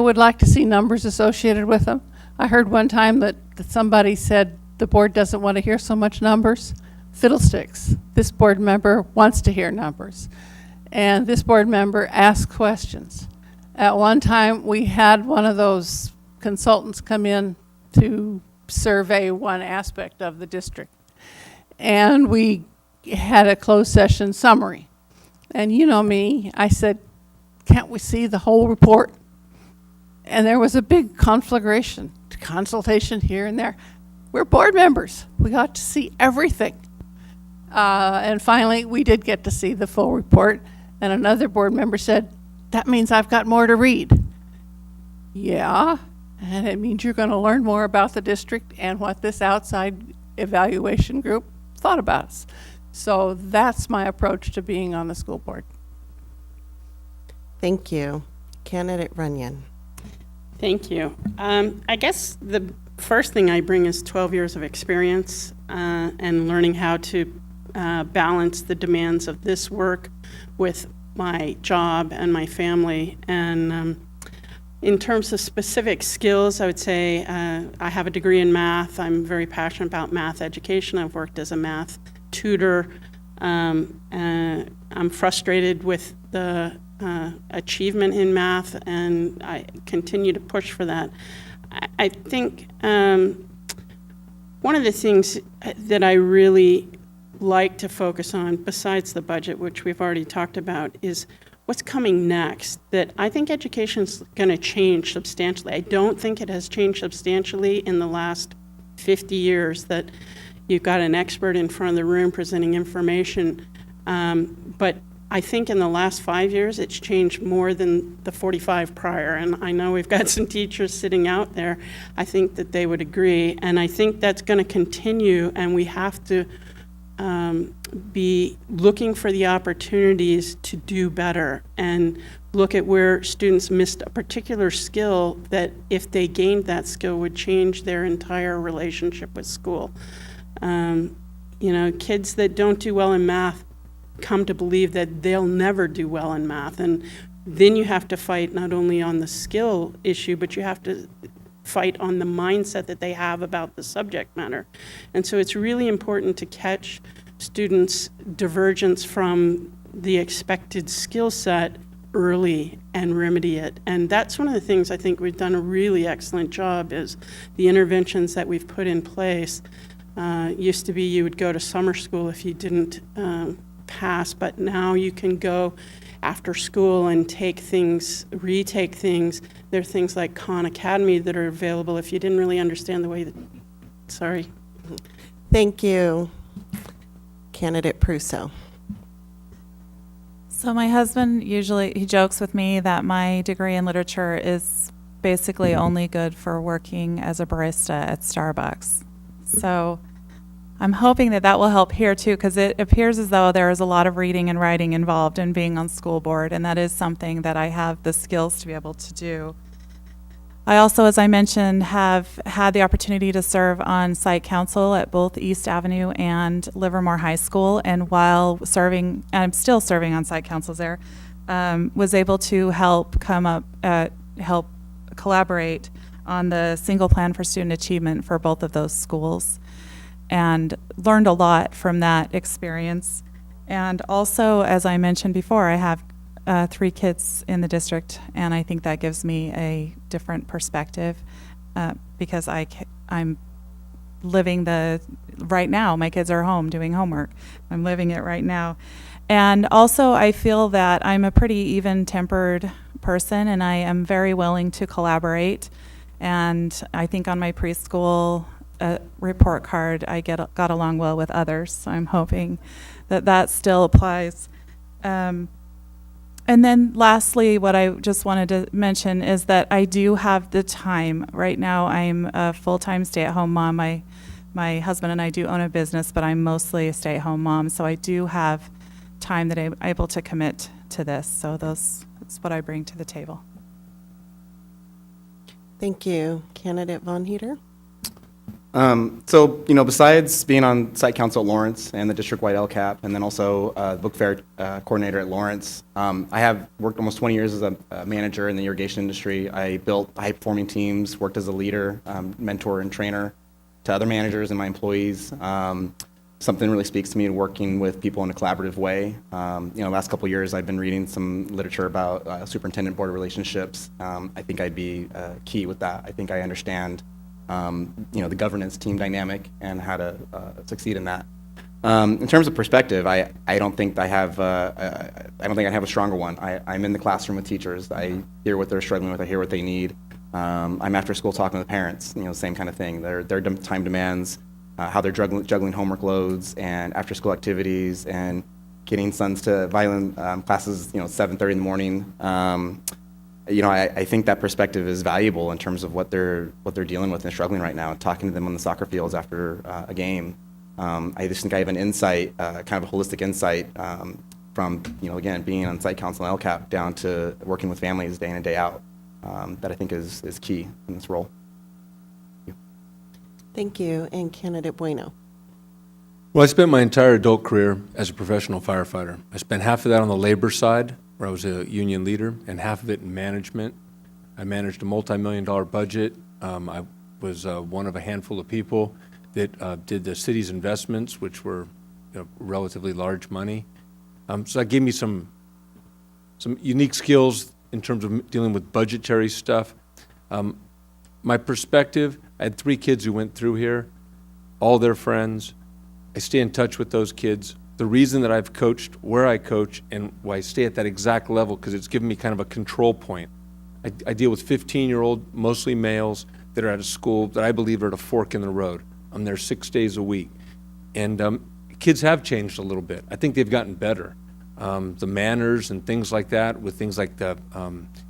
I would like to see numbers associated with them. I heard one time that somebody said the board doesn't want to hear so much numbers. Fiddlesticks. This board member wants to hear numbers. And this board member asks questions. At one time, we had one of those consultants come in to survey one aspect of the district. And we had a closed session summary. And you know me, I said, can't we see the whole report? And there was a big conflagration, consultation here and there. We're board members. We got to see everything. And finally, we did get to see the full report. And another board member said, that means I've got more to read. Yeah, and it means you're going to learn more about the district and what this outside evaluation group thought about us. So that's my approach to being on the school board. Thank you. Candidate Runyon. Thank you. I guess the first thing I bring is 12 years of experience and learning how to balance the demands of this work with my job and my family. And in terms of specific skills, I would say I have a degree in math. I'm very passionate about math education. I've worked as a math tutor. I'm frustrated with the achievement in math, and I continue to push for that. I think one of the things that I really like to focus on, besides the budget, which we've already talked about, is what's coming next. That I think education's going to change substantially. I don't think it has changed substantially in the last 50 years that you've got an expert in front of the room presenting information. But I think in the last 5 years, it's changed more than the 45 prior. And I know we've got some teachers sitting out there. I think that they would agree. And I think that's going to continue, and we have to be looking for the opportunities to do better and look at where students missed a particular skill that if they gained that skill would change their entire relationship with school. You know, kids that don't do well in math come to believe that they'll never do well in math, and then you have to fight not only on the skill issue, but you have to fight on the mindset that they have about the subject matter. And so it's really important to catch students' divergence from the expected skill set early and remedy it. And that's one of the things I think we've done a really excellent job is the interventions that we've put in place. Used to be you would go to summer school if you didn't pass, but now you can go after school and take things, retake things. There are things like Khan Academy that are available if you didn't really understand the way that, sorry. Thank you. Candidate Prusso. So my husband he jokes with me that my degree in literature is basically only good for working as a barista at Starbucks. So I'm hoping that that will help here too, because it appears as though there is a lot of reading and writing involved in being on school board, and that is something that I have the skills to be able to do. I also, as I mentioned, have had the opportunity to serve on site council at both East Avenue and Livermore High School, and while serving, and I'm still serving on site councils there, was able to help collaborate on the single plan for student achievement for both of those schools, and learned a lot from that experience. And also, as I mentioned before, I have 3 kids in the district, and I think that gives me a different perspective because I'm living right now. My kids are home doing homework. I'm living it right now. And also, I feel that I'm a pretty even-tempered person, and I am very willing to collaborate. And I think on my preschool report card, I got along well with others. So I'm hoping that still applies. And then lastly, what I just wanted to mention is that I do have the time. Right now, I'm a full-time stay-at-home mom. My husband and I do own a business, but I'm mostly a stay-at-home mom. So I do have time that I'm able to commit to this. So that's what I bring to the table. Thank you. Candidate Von Heater. So, besides being on site council at Lawrence and the district-wide LCAP, and then also book fair coordinator at Lawrence, I have worked almost 20 years as a manager in the irrigation industry. I built high-performing teams, worked as a leader, mentor, and trainer to other managers and my employees. Something really speaks to me working with people in a collaborative way. The last couple of years, I've been reading some literature about superintendent-board relationships. I think I'd be key with that. I think I understand the governance team dynamic and how to succeed in that. In terms of perspective, I don't think I have a stronger one. I'm in the classroom with teachers. I hear what they're struggling with. I hear what they need. I'm after school talking with parents. Same kind of thing. Their time demands, how they're juggling homework loads and after school activities, and getting sons to violin classes. 7:30 in the morning. I think that perspective is valuable in terms of what they're dealing with and struggling right now. Talking to them on the soccer fields after a game, I just think I have an insight, kind of a holistic insight from again being on site council and LCAP down to working with families day in and day out. That I think is key in this role. Thank you. And candidate Bueno. Well, I spent my entire adult career as a professional firefighter. I spent half of that on the labor side, where I was a union leader, and half of it in management. I managed a multi-million-dollar budget. I was one of a handful of people that did the city's investments, which were relatively large money. So that gave me some unique skills in terms of dealing with budgetary stuff. My perspective, I had 3 kids who went through here, all their friends. I stay in touch with those kids. The reason that I've coached where I coach and why I stay at that exact level, because it's given me kind of a control point. I deal with 15-year-old, mostly males, that are at a school that I believe are at a fork in the road. I'm there 6 days a week. And kids have changed a little bit. I think they've gotten better. The manners and things like that, with things like the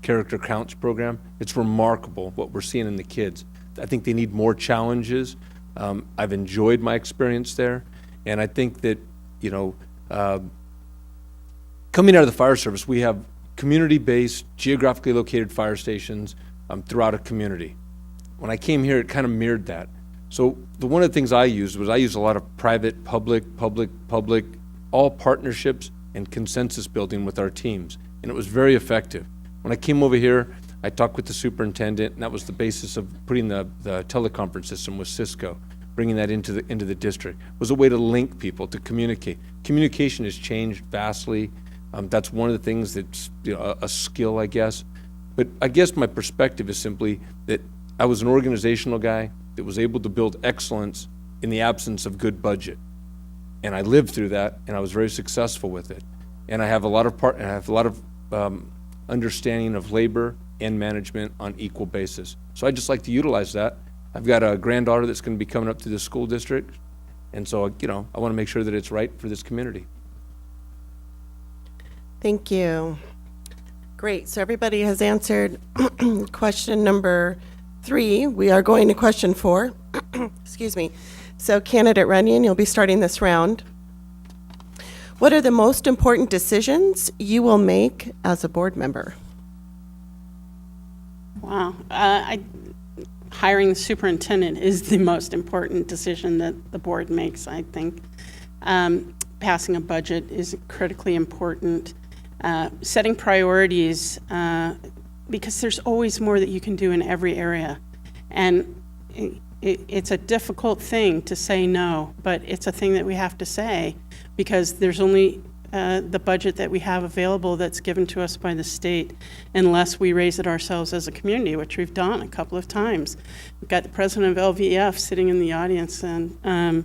Character Counts program, it's remarkable what we're seeing in the kids. I think they need more challenges. I've enjoyed my experience there, and I think that coming out of the fire service, we have community-based, geographically located fire stations throughout a community. When I came here, it kind of mirrored that. So one of the things I used a lot of private, public, all partnerships and consensus building with our teams, and it was very effective. When I came over here, I talked with the superintendent, and that was the basis of putting the teleconference system with Cisco, bringing that into the district. It was a way to link people, to communicate. Communication has changed vastly. That's one of the things that's a skill, I guess. But I guess my perspective is simply that I was an organizational guy that was able to build excellence in the absence of good budget. And I lived through that, and I was very successful with it. And I have a lot of understanding of labor and management on equal basis. So I just like to utilize that. I've got a granddaughter that's going to be coming up to the school district, and so I want to make sure that it's right for this community. Thank you. Great. So everybody has answered question number 3. We are going to question 4. Excuse me. So candidate Runyon, you'll be starting this round. What are the most important decisions you will make as a board member? Wow. Hiring the superintendent is the most important decision that the board makes, I think. Passing a budget is critically important. Setting priorities, because there's always more that you can do in every area. And it's a difficult thing to say no, but it's a thing that we have to say, because there's only the budget that we have available that's given to us by the state, unless we raise it ourselves as a community, which we've done a couple of times. We've got the president of LVF sitting in the audience, and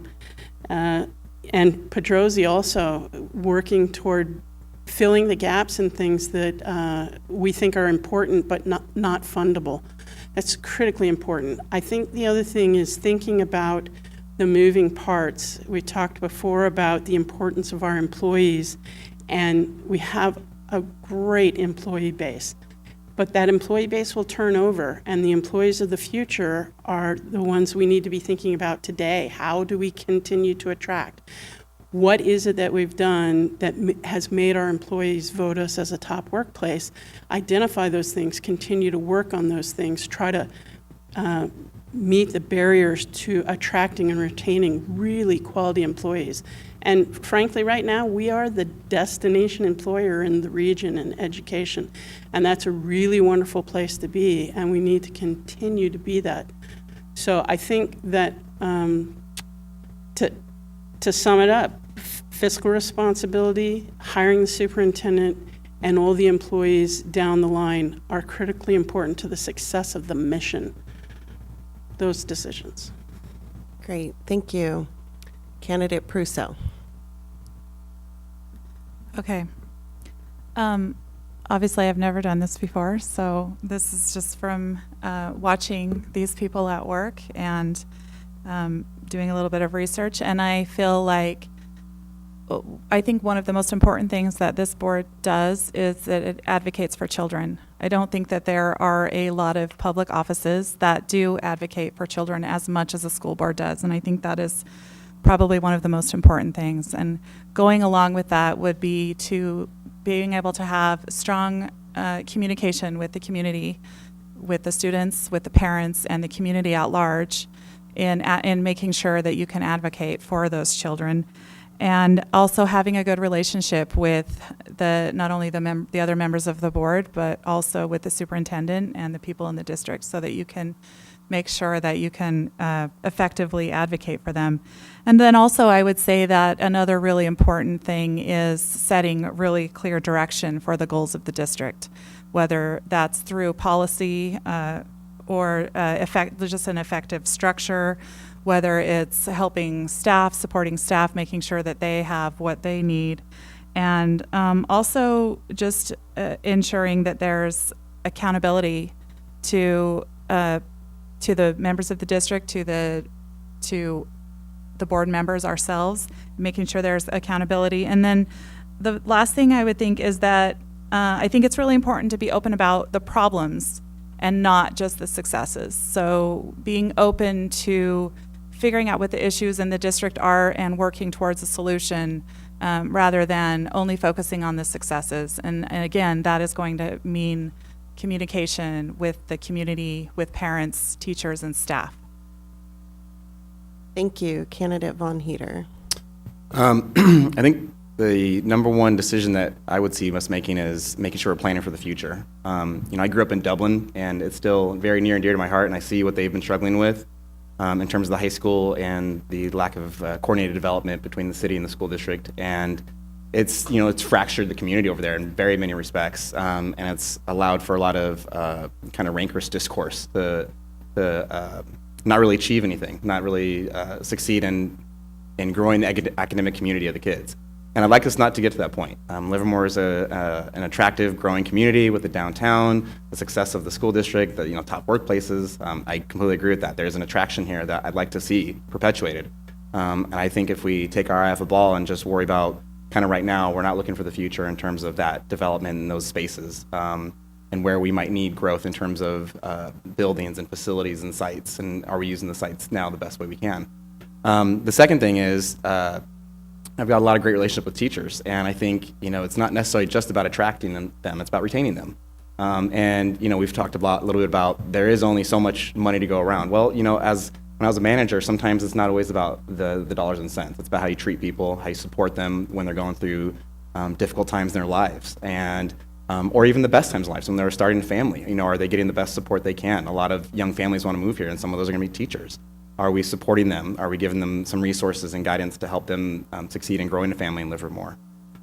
Pedrosi also working toward filling the gaps in things that we think are important but not fundable. That's critically important. I think the other thing is thinking about the moving parts. We talked before about the importance of our employees, and we have a great employee base. But that employee base will turn over, and the employees of the future are the ones we need to be thinking about today. How do we continue to attract? What is it that we've done that has made our employees vote us as a top workplace? Identify those things, continue to work on those things, try to meet the barriers to attracting and retaining really quality employees. And frankly, right now, we are the destination employer in the region in education. And that's a really wonderful place to be, and we need to continue to be that. So I think that to sum it up, fiscal responsibility, hiring the superintendent, and all the employees down the line are critically important to the success of the mission. Those decisions. Great, thank you. Candidate Prusso. Okay. Obviously, I've never done this before, so this is just from watching these people at work and doing a little bit of research. And I feel like I think one of the most important things that this board does is that it advocates for children. I don't think that there are a lot of public offices that do advocate for children as much as a school board does, and I think that is probably one of the most important things. And going along with that would be to being able to have strong communication with the community, with the students, with the parents, and the community at large in making sure that you can advocate for those children. And also having a good relationship with not only the other members of the board, but also with the superintendent and the people in the district, so that you can make sure that you can effectively advocate for them. And then also I would say that another really important thing is setting really clear direction for the goals of the district, whether that's through policy or just an effective structure, whether it's helping staff, supporting staff, making sure that they have what they need, and also just ensuring that there's accountability to the members of the district, to the board members ourselves, making sure there's accountability. And then the last thing I would think is that I think it's really important to be open about the problems and not just the successes. So being open to figuring out what the issues in the district are and working towards a solution rather than only focusing on the successes. And again, that is going to mean communication with the community, with parents, teachers, and staff. Thank you. Candidate Von Heater. I think the number one decision that I would see us making is making sure we're planning for the future. I grew up in Dublin, and it's still very near and dear to my heart, and I see what they've been struggling with in terms of the high school and the lack of coordinated development between the city and the school district. And it's fractured the community over there in very many respects, and it's allowed for a lot of kind of rancorous discourse to not really achieve anything, not really succeed in growing the academic community of the kids. And I'd like us not to get to that point. Livermore is an attractive, growing community with the downtown, the success of the school district, the top workplaces. I completely agree with that. There's an attraction here that I'd like to see perpetuated. And I think if we take our eye off the ball and just worry about kind of right now, we're not looking for the future in terms of that development in those spaces and where we might need growth in terms of buildings and facilities and sites, and are we using the sites now the best way we can. The second thing is I've got a lot of great relationship with teachers, and I think it's not necessarily just about attracting them, it's about retaining them. And we've talked a little bit about there is only so much money to go around. Well, when I was a manager, sometimes it's not always about the dollars and cents. It's about how you treat people, how you support them when they're going through difficult times in their lives, and or even the best times in lives when they're starting a family. Are they getting the best support they can? A lot of young families want to move here, and some of those are going to be teachers. Are we supporting them? Are we giving them some resources and guidance to help them succeed in growing a family in Livermore?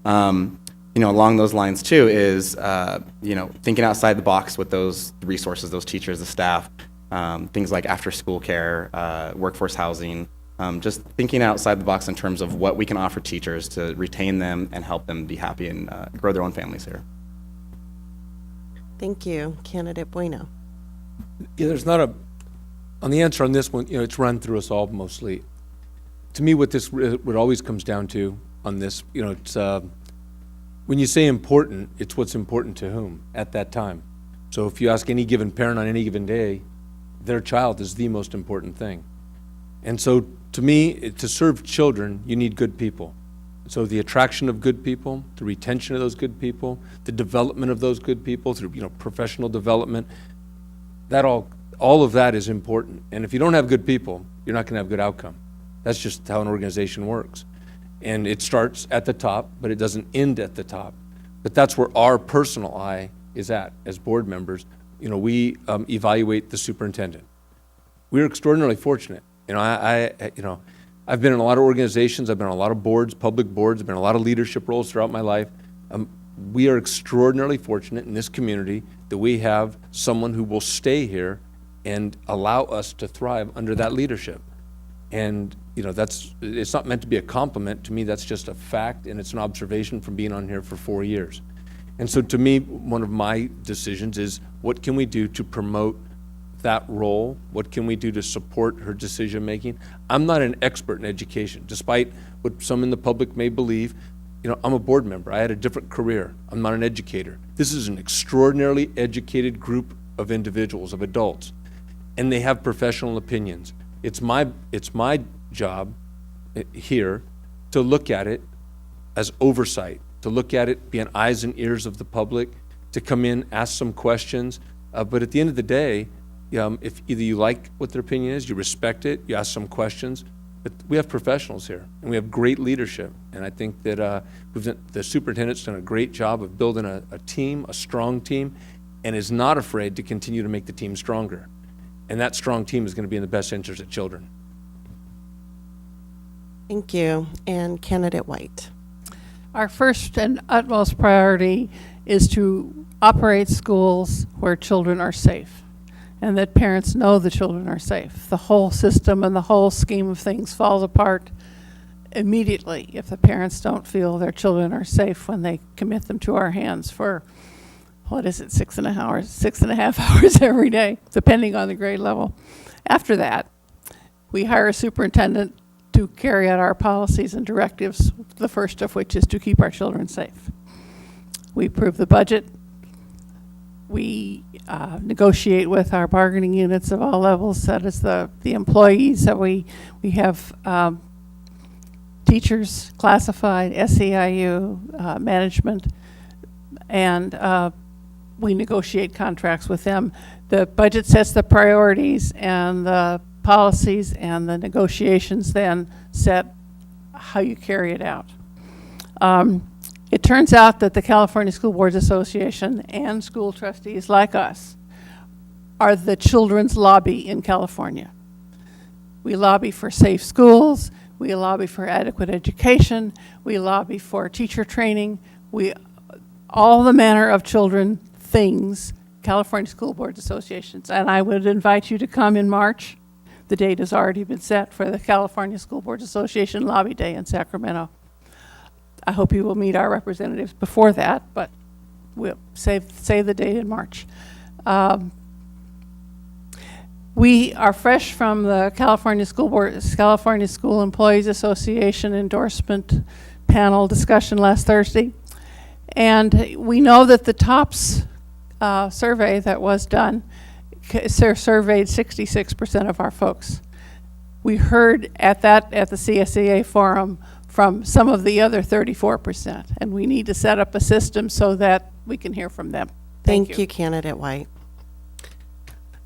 Along those lines too is thinking outside the box with those resources, those teachers, the staff, things like after-school care, workforce housing, just thinking outside the box in terms of what we can offer teachers to retain them and help them be happy and grow their own families here. Thank you. Candidate Bueno. Yeah, there's not on the answer on this one, it's run through us all mostly. To me, what always comes down to on this, it's when you say important, it's what's important to whom at that time. So if you ask any given parent on any given day, their child is the most important thing. And so to me, to serve children, you need good people. So the attraction of good people, the retention of those good people, the development of those good people through professional development, that all all of that is important. And if you don't have good people, you're not going to have good outcome. That's just how an organization works. And it starts at the top, but it doesn't end at the top. But that's where our personal eye is at as board members. You know, we evaluate the superintendent. We're extraordinarily fortunate. You know, I've been in a lot of organizations. I've been on a lot of boards, public boards. I've been in a lot of leadership roles throughout my life. We are extraordinarily fortunate in this community that we have someone who will stay here and allow us to thrive under that leadership. And, you know, it's not meant to be a compliment. To me, that's just a fact, and it's an observation from being on here for 4 years. And so to me, one of my decisions is, what can we do to promote that role? What can we do to support her decision-making? I'm not an expert in education, despite what some in the public may believe. You know, I'm a board member. I had a different career. I'm not an educator. This is an extraordinarily educated group of individuals, of adults, and they have professional opinions. It's my job here to look at it as oversight, to look at it, be an eyes and ears of the public, to come in, ask some questions. But at the end of the day, if either you like what their opinion is, you respect it, you ask some questions. But we have professionals here, and we have great leadership. And I think that the superintendent's done a great job of building a team, a strong team, and is not afraid to continue to make the team stronger. And that strong team is going to be in the best interest of children. Thank you. And Candidate White. Our first and utmost priority is to operate schools where children are safe and that parents know the children are safe. The whole system and the whole scheme of things falls apart immediately if the parents don't feel their children are safe when they commit them to our hands for, 6.5 hours every day, depending on the grade level. After that, we hire a superintendent to carry out our policies and directives, the first of which is to keep our children safe. We approve the budget. We negotiate with our bargaining units of all levels, that is the employees, that we have teachers, classified, SEIU, management, and we negotiate contracts with them. The budget sets the priorities, and the policies and the negotiations then set how you carry it out. It turns out that the California School Boards Association and school trustees like us are the children's lobby in California. We lobby for safe schools, we lobby for adequate education, we lobby for teacher training, all the manner of children things, California School Boards Associations. And I would invite you to come in March. The date has already been set for the California School Boards Association Lobby Day in Sacramento. I hope you will meet our representatives before that, but we'll say the date in March. We are fresh from the California School Employees Association endorsement panel discussion last Thursday. And we know that the TOPS survey that was done surveyed 66% of our folks. We heard at the CSEA forum from some of the other 34%, and we need to set up a system so that we can hear from them. Thank you, Candidate White.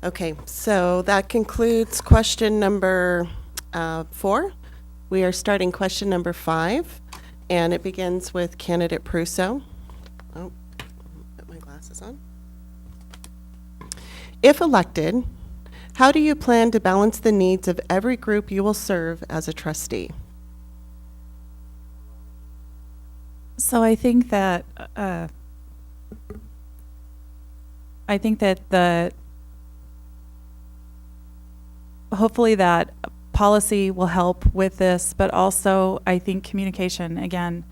Okay, so that concludes question number 4. We are starting question number 5, and it begins with Candidate Prusso. Oh, put my glasses on. If elected, how do you plan to balance the needs of every group you will serve as a trustee? So I think that hopefully that policy will help with this, but also I think communication, again,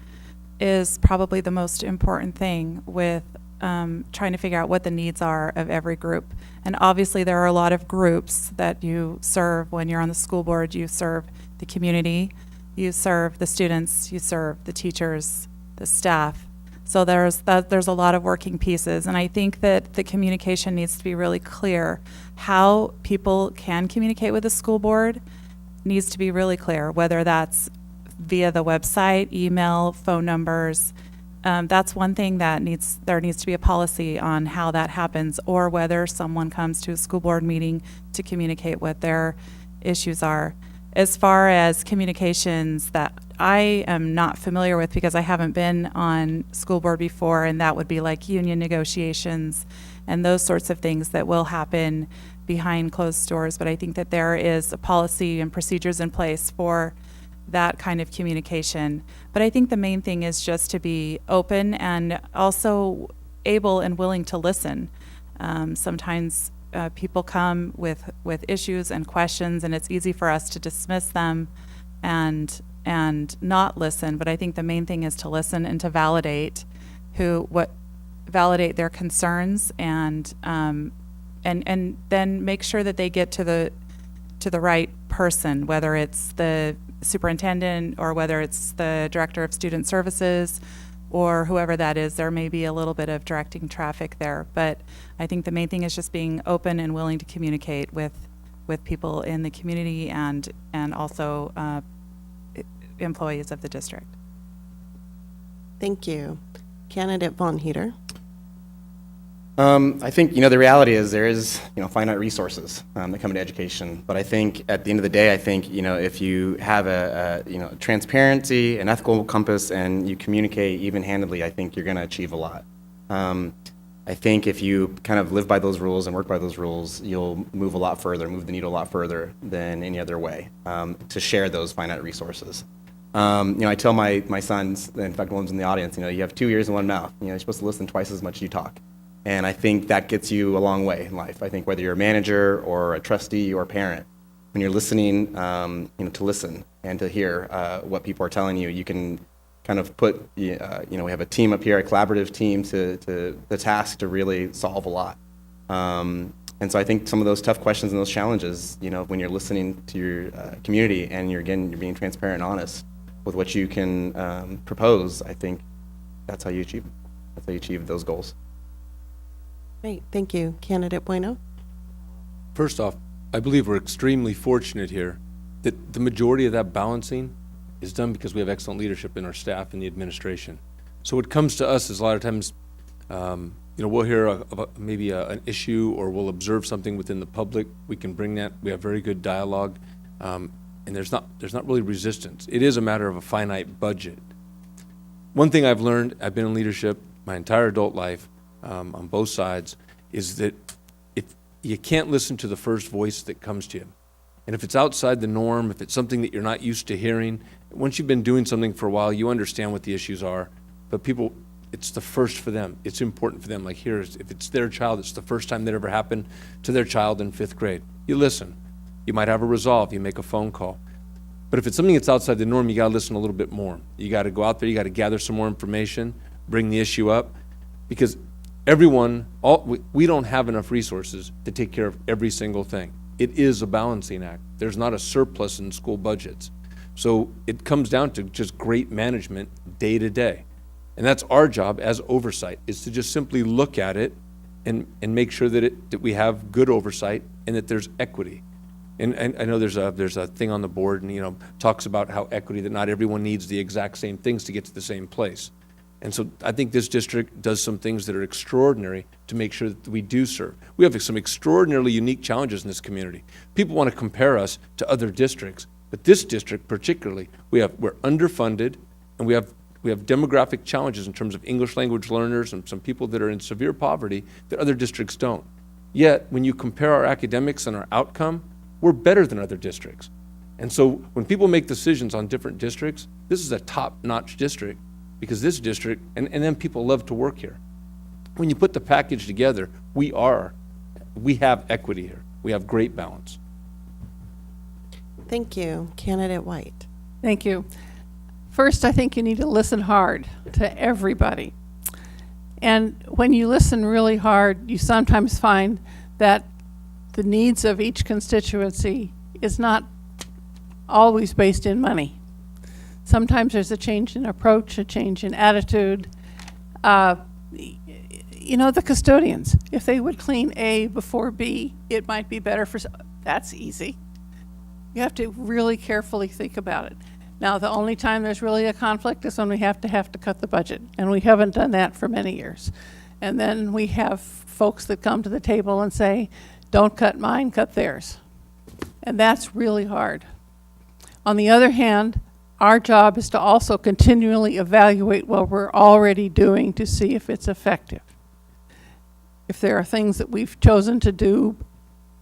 is probably the most important thing with trying to figure out what the needs are of every group. And obviously there are a lot of groups that you serve when you're on the school board. You serve the community, you serve the students, you serve the teachers, the staff. So there's a lot of working pieces, and I think that the communication needs to be really clear. How people can communicate with the school board needs to be really clear, whether that's via the website, email, phone numbers, That's one thing that there needs to be a policy on how that happens, or whether someone comes to a school board meeting to communicate what their issues are. As far as communications that I am not familiar with because I haven't been on school board before, and that would be like union negotiations and those sorts of things that will happen behind closed doors. But I think that there is a policy and procedures in place for that kind of communication. But I think the main thing is just to be open and also able and willing to listen. Sometimes people come with issues and questions, and it's easy for us to dismiss them and not listen. But I think the main thing is to listen and to validate validate their concerns, and then make sure that they get to the right person, whether it's the superintendent or whether it's the director of student services or whoever that is. There may be a little bit of directing traffic there, but I think the main thing is just being open and willing to communicate with people in the community and also employees of the district. Thank you. Candidate Von Heater. I think, the reality is there is, finite resources that come into education. But I think at the end of the day, I think, if you have a transparency, an ethical compass, and you communicate even-handedly, I think you're going to achieve a lot. I think if you kind of live by those rules and work by those rules, you'll move the needle a lot further than any other way to share those finite resources. I tell my sons, in fact, one's in the audience, you have 2 ears and 1 mouth. You're supposed to listen twice as much as you talk. And I think that gets you a long way in life. I think whether you're a manager or a trustee or a parent, when you're listening, to listen and to hear what people are telling you, you can kind of put, we have a team up here, a collaborative team to the task to really solve a lot. And so I think some of those tough questions and those challenges, when you're listening to your community and you're being transparent and honest with what you can propose, I think that's how you achieve those goals. Great, thank you. Candidate Bueno. First off, I believe we're extremely fortunate here that the majority of that balancing is done because we have excellent leadership in our staff and the administration. So what comes to us is a lot of times, we'll hear maybe an issue, or we'll observe something within the public. We can bring that. We have very good dialogue, and there's not really resistance. It is a matter of a finite budget. One thing I've learned, I've been in leadership my entire adult life, on both sides, is that if you can't listen to the first voice that comes to you, and if it's outside the norm, if it's something that you're not used to hearing, once you've been doing something for a while, you understand what the issues are. But people, it's the first for them. It's important for them. Like here, if it's their child, it's the first time that ever happened to their child in 5th grade. You listen. You might have a resolve. You make a phone call. But if it's something that's outside the norm, you got to listen a little bit more. You got to go out there. You got to gather some more information, bring the issue up, because we don't have enough resources to take care of every single thing. It is a balancing act. There's not a surplus in school budgets. So it comes down to just great management day to day. And that's our job as oversight, is to just simply look at it and make sure that we have good oversight and that there's equity. And I know there's a thing on the board and talks about how equity, that not everyone needs the exact same things to get to the same place. And so I think this district does some things that are extraordinary to make sure that we do serve. We have some extraordinarily unique challenges in this community. People want to compare us to other districts, but this district particularly, we're underfunded, and we have demographic challenges in terms of English language learners and some people that are in severe poverty that other districts don't. Yet, when you compare our academics and our outcome, we're better than other districts. And so when people make decisions on different districts, this is a top-notch district, because this district, and then people love to work here. When you put the package together, we have equity here. We have great balance. Thank you. Candidate White. Thank you. First, I think you need to listen hard to everybody. And when you listen really hard, you sometimes find that the needs of each constituency is not always based in money. Sometimes there's a change in approach, a change in attitude. The custodians, if they would clean A before B, it might be better for, that's easy. You have to really carefully think about it. Now, the only time there's really a conflict is when we have to cut the budget, and we haven't done that for many years. And then we have folks that come to the table and say, don't cut mine, cut theirs. And that's really hard. On the other hand, our job is to also continually evaluate what we're already doing to see if it's effective. If there are things that we've chosen to do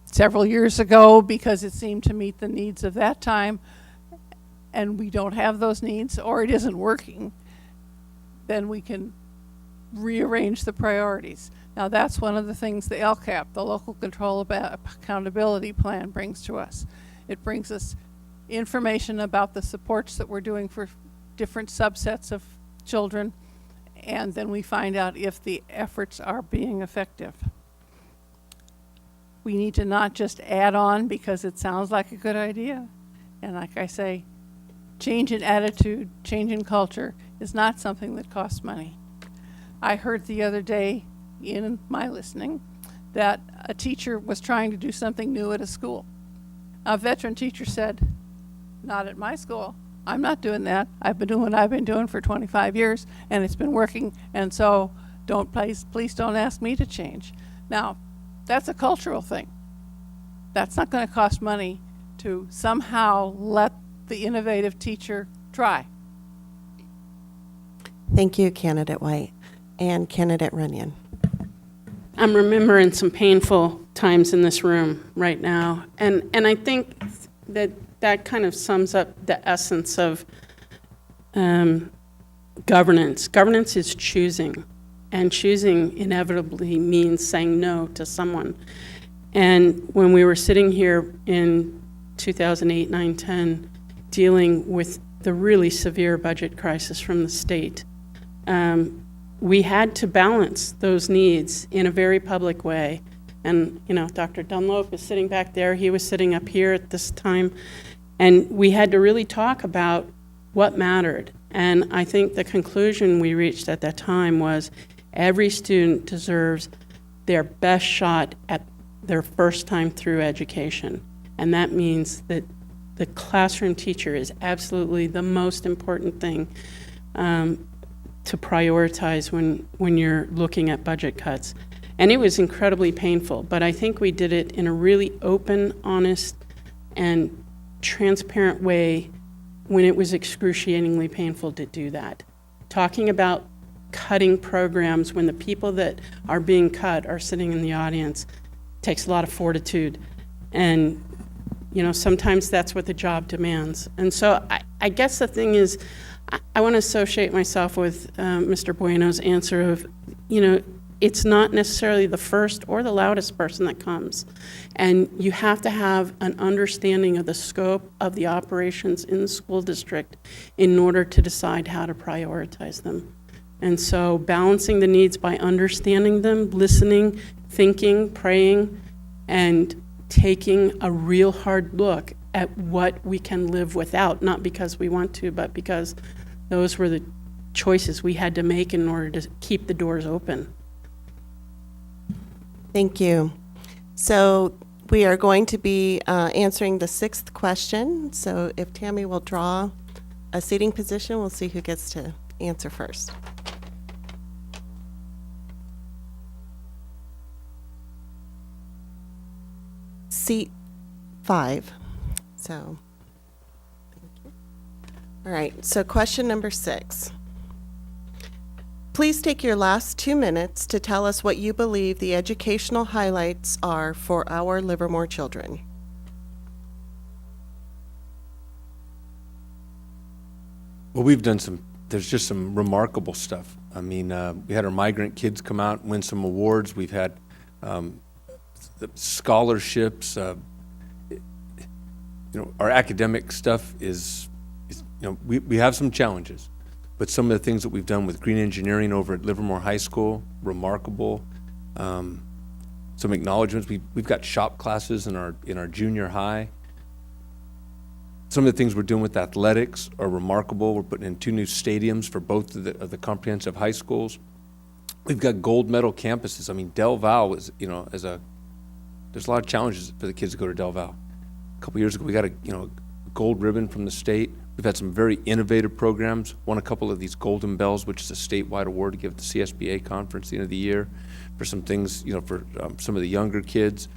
several years ago because it seemed to meet the needs of that time, and we don't have those needs, or it isn't working, then we can rearrange the priorities. Now, that's one of the things the LCAP, the Local Control Accountability Plan, brings to us. It brings us information about the supports that we're doing for different subsets of children, and then we find out if the efforts are being effective. We need to not just add on because it sounds like a good idea. And like I say, change in attitude, change in culture is not something that costs money. I heard the other day in my listening that a teacher was trying to do something new at a school. A veteran teacher said, not at my school. I'm not doing that. I've been doing what I've been doing for 25 years, and it's been working, and so please don't ask me to change. Now, that's a cultural thing. That's not going to cost money to somehow let the innovative teacher try. Thank you, Candidate White. And Candidate Runyon. I'm remembering some painful times in this room right now, and I think that kind of sums up the essence of governance. Governance is choosing, and choosing inevitably means saying no to someone. And when we were sitting here in 2008, 9, 10, dealing with the really severe budget crisis from the state, we had to balance those needs in a very public way. And, you know, Dr. Dunlop is sitting back there. He was sitting up here at this time. And we had to really talk about what mattered. And I think the conclusion we reached at that time was every student deserves their best shot at their first time through education. And that means that the classroom teacher is absolutely the most important thing to prioritize when you're looking at budget cuts. And it was incredibly painful, but I think we did it in a really open, honest, and transparent way when it was excruciatingly painful to do that. Talking about cutting programs when the people that are being cut are sitting in the audience takes a lot of fortitude. And, you know, sometimes that's what the job demands. And so I guess the thing is, I want to associate myself with Mr. Bueno's answer of, you know, it's not necessarily the first or the loudest person that comes. And you have to have an understanding of the scope of the operations in the school district in order to decide how to prioritize them. And so balancing the needs by understanding them, listening, thinking, praying, and taking a real hard look at what we can live without, not because we want to, but because those were the choices we had to make in order to keep the doors open. Thank you. So we are going to be answering the 6th question. So if Tammy will draw a seating position, we'll see who gets to answer first. Seat 5. So, thank you. All right, so question number 6. Please take your last 2 minutes to tell us what you believe the educational highlights are for our Livermore children. Well, there's just some remarkable stuff. I mean, we had our migrant kids come out and win some awards. We've had the scholarships. Our academic stuff is we have some challenges. But some of the things that we've done with green engineering over at Livermore High School, remarkable. Some acknowledgments. We've got shop classes in our junior high. Some of the things we're doing with athletics are remarkable. We're putting in 2 new stadiums for both of the comprehensive high schools. We've got gold medal campuses. I mean, Del Val is, there's a lot of challenges for the kids to go to Del Val. A couple years ago, we got a gold ribbon from the state. We've had some very innovative programs, won a couple of these Golden Bells, which is a statewide award to give at the CSBA conference at the end of the year for some things, for some of the younger kids.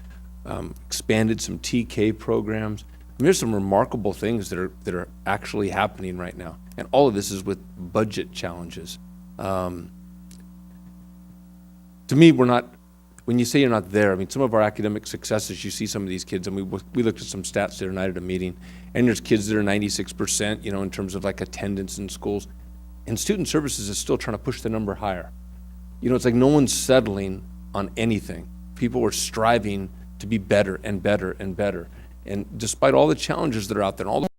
Expanded some TK programs. There's some remarkable things that are actually happening right now, and all of this is with budget challenges. To me, we're not. When you say you're not there, I mean, some of our academic successes, you see some of these kids, and we looked at some stats the other night at a meeting, and there's kids that are 96%, in terms of like attendance in schools, and student services is still trying to push the number higher. It's like no one's settling on anything. People are striving to be better and better and better. And despite all the challenges that are out there, and all the